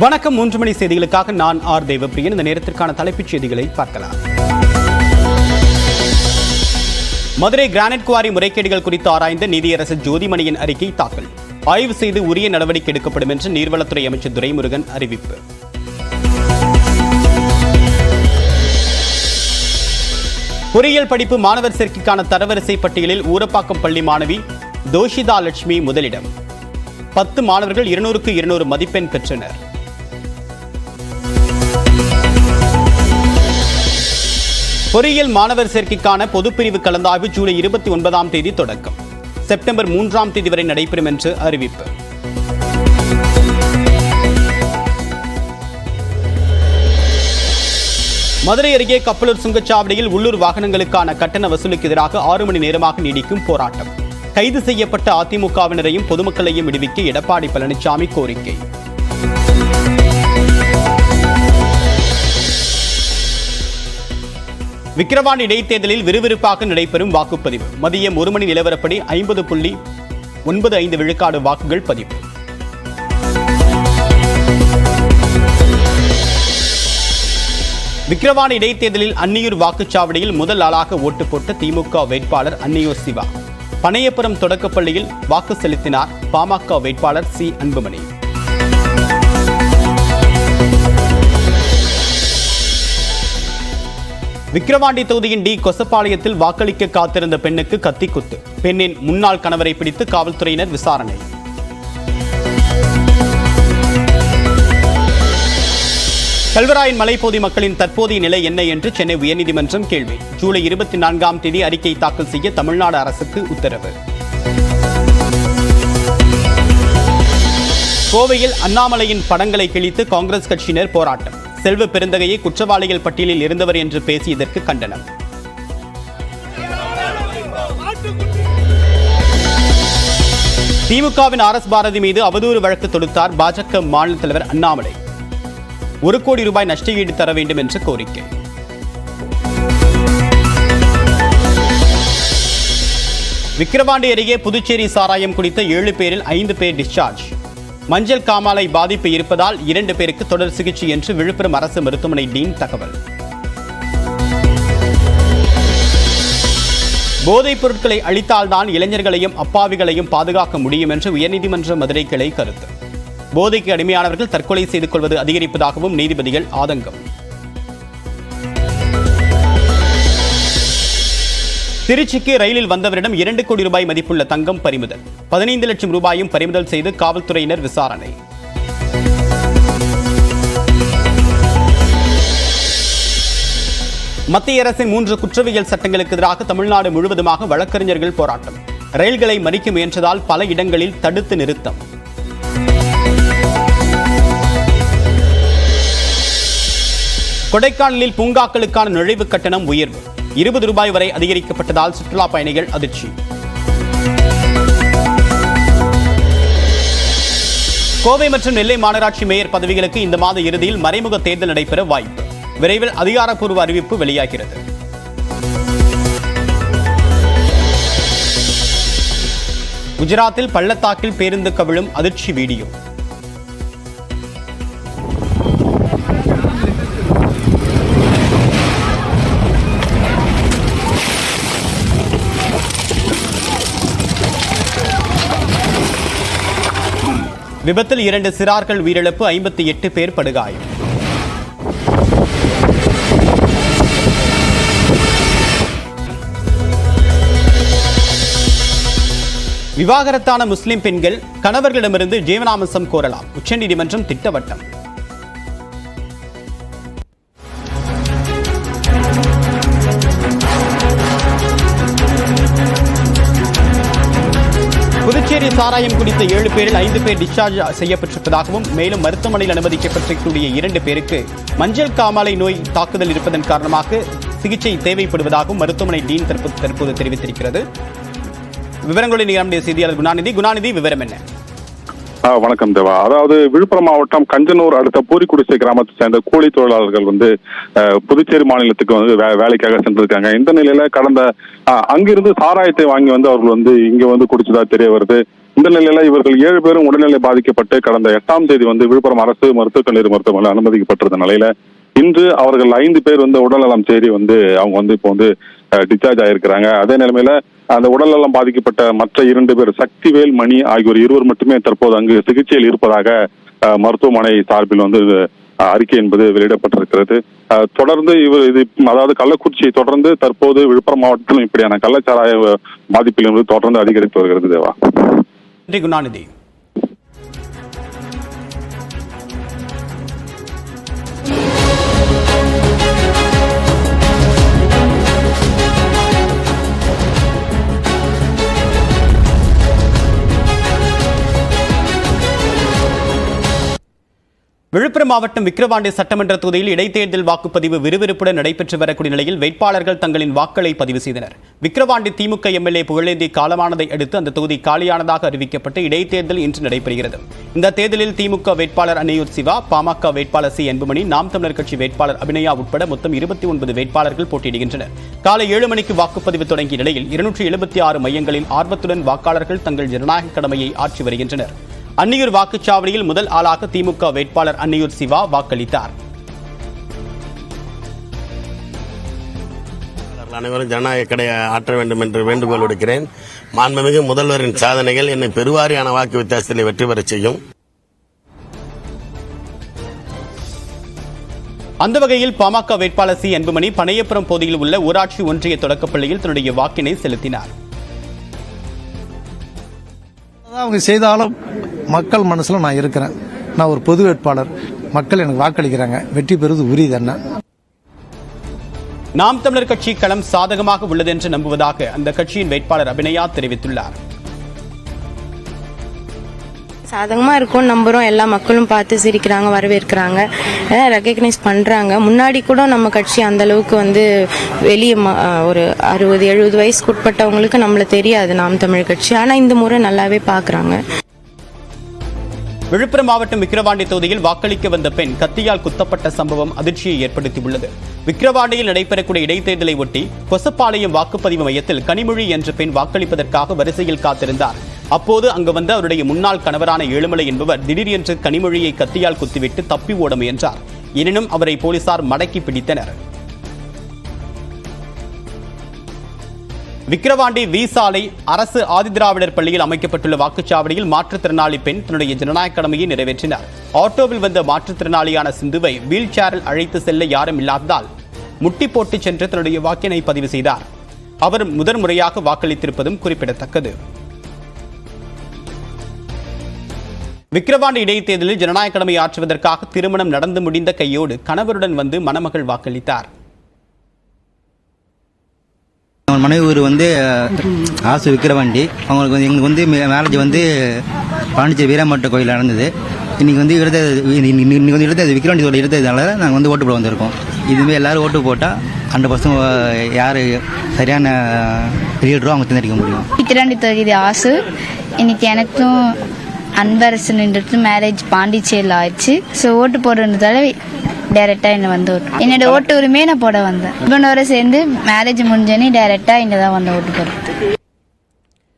வணக்கம். 3 மணி செய்திகளுக்காக நான் ஆர் தேவப்பிரியன். இந்த நேரத்திற்கான தலைப்புச் செய்திகளை பார்க்கலாம். மதுரை கிரானைட் குவாரி முறைகேடுகள் குறித்து ஆராய்ந்த நீதியரசர் ஜோதிமணியின் அறிக்கை தாக்கல். ஆய்வு செய்து உரிய நடவடிக்கை எடுக்கப்படும் என்று நீர்வளத்துறை அமைச்சர் துரைமுருகன் அறிவிப்பு. பொறியியல் படிப்பு மாணவர் சேர்க்கைக்கான தரவரிசை பட்டியலில் ஊரப்பாக்கம் பள்ளி மாணவி தோஷிதா லட்சுமி முதலிடம். 10 மாணவர்கள் 200க்கு 200 மதிப்பெண் பெற்றனர். பொறியியல் மாணவர் சேர்க்கைக்கான பொதுப்பிரிவு கலந்தாய்வு ஜூலை 29ஆம் தேதி தொடக்கம். செப்டம்பர் 3ஆம் தேதி வரை நடைபெறும் என்று அறிவிப்பு. மதுரை அருகே கப்பலூர் சுங்கச்சாவடியில் உள்ளூர் வாகனங்களுக்கான கட்டண வசூலுக்கு எதிராக 6 மணி நேரமாக நீடிக்கும் போராட்டம். கைது செய்யப்பட்ட அதிமுகவினரையும் பொதுமக்களையும் விடுவிக்க எடப்பாடி பழனிசாமி கோரிக்கை. விக்கிரவாண்டி இடைத்தேர்தலில் விறுவிறுப்பாக நடைபெறும் வாக்குப்பதிவு. மதியம் 1 மணி நிலவரப்படி 50.95 விழுக்காடு வாக்குகள் பதிவு. விக்கிரவாண்டி இடைத்தேர்தலில் அன்னியூர் வாக்குச்சாவடியில் முதல் ஆளாக ஓட்டு போட்ட திமுக வேட்பாளர் அன்னியூர் சிவா பனையப்புரம் தொடக்கப்பள்ளியில் வாக்கு செலுத்தினார். பாமக வேட்பாளர் சி அன்புமணி. விக்கிரவாண்டி தொகுதியின் டி கொசப்பாளையத்தில் வாக்களிக்க காத்திருந்த பெண்ணுக்கு கத்திக்குத்து. பெண்ணின் முன்னாள் கணவரை பிடித்து காவல்துறையினர் விசாரணை. கல்வராயன் மலைப்பகுதி மக்களின் தற்போதைய நிலை என்ன என்று சென்னை உயர்நீதிமன்றம் கேள்வி. ஜூலை 24ஆம் தேதி அறிக்கை தாக்கல் செய்ய தமிழ்நாடு அரசுக்கு உத்தரவு. கோவையில் அண்ணாமலையின் படங்களை கிழித்து காங்கிரஸ் கட்சியினர் போராட்டம். செல்வ பெருந்தகையை குற்றவாளிகள் பட்டியலில் இருந்தவர் என்று பேசியதற்கு கண்டனம். திமுகவின் RS பாரதி மீது அவதூறு வழக்கு தொடுத்தார் பாஜக மாநில தலைவர் அண்ணாமலை. 1 கோடி ரூபாய் நஷ்டஈடு தர வேண்டும் என்ற கோரிக்கை. விக்கிரவாண்டி அருகே புதுச்சேரி சாராயம் குடித்த 7 பேரில் 5 பேர் டிஸ்சார்ஜ். மஞ்சள் காமாலை பாதிப்பு இருப்பதால் 2 பேருக்கு தொடர் சிகிச்சை என்று விழுப்புரம் அரசு மருத்துவமனை டீன் தகவல். போதைப் பொருட்களை அளித்தால்தான் இளைஞர்களையும் அப்பாவிகளையும் பாதுகாக்க முடியும் என்று உயர்நீதிமன்ற மதுரை கிளை கருத்து. போதைக்கு அடிமையானவர்கள் தற்கொலை செய்து கொள்வது அதிகரிப்பதாகவும் நீதிபதிகள் ஆதங்கம். திருச்சிக்கு ரயிலில் வந்தவரிடம் 2 கோடி ரூபாய் மதிப்புள்ள தங்கம் பறிமுதல். 15 லட்சம் ரூபாயும் பறிமுதல் செய்து காவல்துறையினர் விசாரணை. மத்திய அரசின் 3 குற்றவியல் சட்டங்களுக்கு எதிராக தமிழ்நாடு முழுவதுமாக வழக்கறிஞர்கள் போராட்டம். ரயில்களை மறிக்க முயன்றதால் பல இடங்களில் தடுத்து நிறுத்தம். கொடைக்கானலில் பூங்காக்களுக்கான நுழைவு கட்டணம் உயர்வு. 20 ரூபாய் வரை அதிகரிக்கப்பட்டதால் சுற்றுலா பயணிகள் அதிர்ச்சி. கோவை மற்றும் நெல்லை மாநகராட்சி மேயர் பதவிகளுக்கு இந்த மாத இறுதியில் மறைமுக தேர்தல் நடைபெற வாய்ப்பு. விரைவில் அதிகாரப்பூர்வ அறிவிப்பு வெளியாகிறது. குஜராத்தில் பள்ளத்தாக்கில் பேருந்து கவிழும் அதிர்ச்சி வீடியோ. விபத்தில் 2 சிறார்கள் உயிரிழப்பு, 58 பேர் படுகாயம். விவாகரத்தான முஸ்லிம் பெண்கள் கணவர்களிடமிருந்து ஜீவனாம்சம் கோரலாம். உச்சநீதிமன்றம் திட்டவட்டம். புதுச்சேரி சாராயம் குடித்த 7 பேரில் 5 பேர் டிஸ்சார்ஜ் செய்யப்பட்டிருப்பதாகவும் மேலும் மருத்துவமனையில் அனுமதிக்கப்பட்டிருக்கக்கூடிய 2 பேருக்கு மஞ்சள் காமாலை நோய் தாக்குதல் இருப்பதன் காரணமாக சிகிச்சை தேவைப்படுவதாகவும் மருத்துவமனை டீன் தற்போது தெரிவித்திருக்கிறது. விவரங்களுடைய நம்முடைய செய்தியாளர் குணாநிதி, விவரம் என்ன? வணக்கம் தேவா. அதாவது விழுப்புரம் மாவட்டம் கஞ்சனூர் அடுத்த பூரிக்குடிசை கிராமத்தை சேர்ந்த கூலி தொழிலாளர்கள் புதுச்சேரி மாநிலத்துக்கு வேலைக்காக சென்றிருக்காங்க. இந்த நிலையில கடந்த அங்கிருந்து சாராயத்தை வாங்கி அவர்கள் இங்க குடிச்சதா தெரிய வருது. இந்த இந்த நிலையில இவர்கள் 7 பேரும் உடல்நிலை பாதிக்கப்பட்டு கடந்த 8ஆம் தேதி வந்து விழுப்புரம் அரசு மருத்துவக் கல்லூரி மருத்துவமனையில் அனுமதிக்கப்பட்டிருந்த நிலையில இன்று அவர்கள் 5 பேர் வந்து உடல்நலம் தேடி வந்து அவங்க வந்து இப்போ வந்து டிஸ்சார்ஜ் ஆயிருக்கிறாங்க. அதே நிலைமையில அந்த உடல்நலம் பாதிக்கப்பட்ட மற்ற 2 பேர் சக்திவேல், மணி ஆகியோர் இருவர் மட்டுமே தற்போது அங்கு சிகிச்சையில் இருப்பதாக மருத்துவமனை சார்பில் வந்து அறிக்கை என்பது வெளியிடப்பட்டிருக்கிறது. தொடர்ந்து இது அதாவது கள்ளக்குறிச்சியை தொடர்ந்து தற்போது விழுப்புரம் மாவட்டத்திலும் இப்படியான கள்ளச்சாராய பாதிப்பில் என்பது தொடர்ந்து அதிகரித்து வருகிறது. தேவா. நன்றி குணாநிதி. விழுப்புரம் மாவட்டம் விக்கிரவாண்டி சட்டமன்ற தொகுதியில் இடைத்தேர்தல் வாக்குப்பதிவு விறுவிறுப்புடன் நடைபெற்று வரக்கூடிய நிலையில் வேட்பாளர்கள் தங்களின் வாக்களை பதிவு செய்தனர். விக்கிரவாண்டி திமுக எம்எல்ஏ புகழேந்தி காலமானதை அடுத்து அந்த தொகுதி காலியானதாக அறிவிக்கப்பட்டு இடைத்தேர்தல் இன்று நடைபெறுகிறது. இந்த தேர்தலில் திமுக வேட்பாளர் அன்னியூர் சிவா, பாமக வேட்பாளர் சி அன்புமணி, நாம் தமிழர் கட்சி வேட்பாளர் அபிநயா உட்பட மொத்தம் 29 வேட்பாளர்கள் போட்டியிடுகின்றனர். காலை 7 மணிக்கு வாக்குப்பதிவு தொடங்கிய நிலையில் 276 மையங்களில் ஆர்வத்துடன் வாக்காளர்கள் தங்கள் ஜனநாயக கடமையை ஆற்றி வருகின்றனர். அன்னியூர் வாக்குச்சாவடியில் முதல் ஆளாக திமுக வேட்பாளர் அன்னியூர் சிவா வாக்களித்தார். அனைவரும் ஜனநாயக கடை ஆற்ற வேண்டும் என்று வேண்டுகோள் விடுக்கிறேன். மாண்புமிகு முதல்வரின் சாதனைகள் என்னை பெருவாரியான வாக்கு வித்தியாசத்தில் வெற்றி பெறச் செய்யும். அந்த வகையில் பாமக வேட்பாளர் சி அன்புமணி பனையப்புரம் பகுதியில் உள்ள ஊராட்சி ஒன்றிய தொடக்கப்பள்ளியில் தன்னுடைய வாக்கினை செலுத்தினார். அவங்க செய்தாலும் மக்கள் மனசுல நான் இருக்கிறேன். நான் ஒரு பொது வேட்பாளர், மக்கள் எனக்கு வாக்களிக்கிறாங்க, வெற்றி பெறுவது உறுதி என்ன. நாம் தமிழர் கட்சி களம் சாதகமாக உள்ளது என்று நம்புவதாக அந்த கட்சியின் வேட்பாளர் அபிநயா தெரிவித்துள்ளார். சாதகமா இருக்கும் நம்புறோம். எல்லா மக்களும் பார்த்து சிரிக்கிறாங்க, வரவேற்கிறாங்க, ரெகக்னைஸ் பண்றாங்க. முன்னாடி கூட நம்ம கட்சி அந்த அளவுக்கு வந்து வெளியே ஒரு 60-70 வயசுக்கு உட்பட்டவங்களுக்கு நம்மள தெரியாது நாம் தமிழ் கட்சி. ஆனா இந்த முறை நல்லாவே பாக்குறாங்க. விழுப்புரம் மாவட்டம் விக்கிரவாண்டி தொகுதியில் வாக்களிக்க வந்த பெண் கத்தியால் குத்தப்பட்ட சம்பவம் அதிர்ச்சியை ஏற்படுத்தியுள்ளது. விக்கிரவாண்டியில் நடைபெறக்கூடிய இடைத்தேர்தலை ஒட்டி கொசப்பாளையம் வாக்குப்பதிவு மையத்தில் கனிமொழி என்ற பெண் வாக்களிப்பதற்காக வரிசையில் காத்திருந்தார். அப்போது அங்கு வந்த அவருடைய முன்னாள் கணவரான ஏழுமலை என்பவர் திடீரென்று கனிமொழியை கத்தியால் குத்திவிட்டு தப்பி ஓட முயன்றார். எனினும் அவரை போலீசார் மடக்கி பிடித்தனர். விக்கிரவாண்டி வி சாலை அரசு ஆதிதிராவிடர் பள்ளியில் அமைக்கப்பட்டுள்ள வாக்குச்சாவடியில் மாற்றுத்திறனாளி பெண் தன்னுடைய ஜனநாயக கடமையை நிறைவேற்றினார். ஆட்டோவில் வந்த மாற்றுத்திறனாளியான சிந்துவை வீல் சேரில் அழைத்து செல்ல யாரும் இல்லாததால் முட்டி போட்டு சென்று தன்னுடைய வாக்கினை பதிவு செய்தார். அவர் முதன்முறையாக வாக்களித்திருப்பதும் குறிப்பிடத்தக்கது. விக்கிரவாண்டி இடைத்தேர்தலில் ஜனநாயக கடமை ஆற்றுவதற்காக திருமணம் நடந்து முடிந்த கையோடு கணவருடன் வந்து மணமகள் வாக்களித்தார். மனைவி ஊர் வந்து ஆசு விக்கிரவாண்டி. அவங்களுக்கு வந்து எங்களுக்கு வந்து மேரேஜ் வந்து பாண்டிச்சேரி வீரமட்ட கோயில் நடந்தது. இன்னைக்கு வந்து எடுத்தது விக்கிரவாண்டியோட எடுத்ததுனால நாங்கள் வந்து ஓட்டு போட வந்திருக்கோம். இதுமாதிரி எல்லாரும் ஓட்டு போட்டால் 100% யார் சரியான லீடரோ அவங்க தேர்ந்தெடுக்க முடியும். விக்கிரவாண்டி தொகுதி ஆசு. இன்னைக்கு எனக்கும் அன்பரசன்ன்றது மேரேஜ் பாண்டிச்சேரியில் ஆயிடுச்சு. ஸோ ஓட்டு போடுறதால டைரெக்டாக என்ன வந்து என்னோட ஓட்டு உரிமையை நான் போட வந்தேன். இவனோட சேர்ந்து மேரேஜ் முடிஞ்சோன்னே டைரெக்டாக இங்கே தான் வந்து ஓட்டு போடுறது.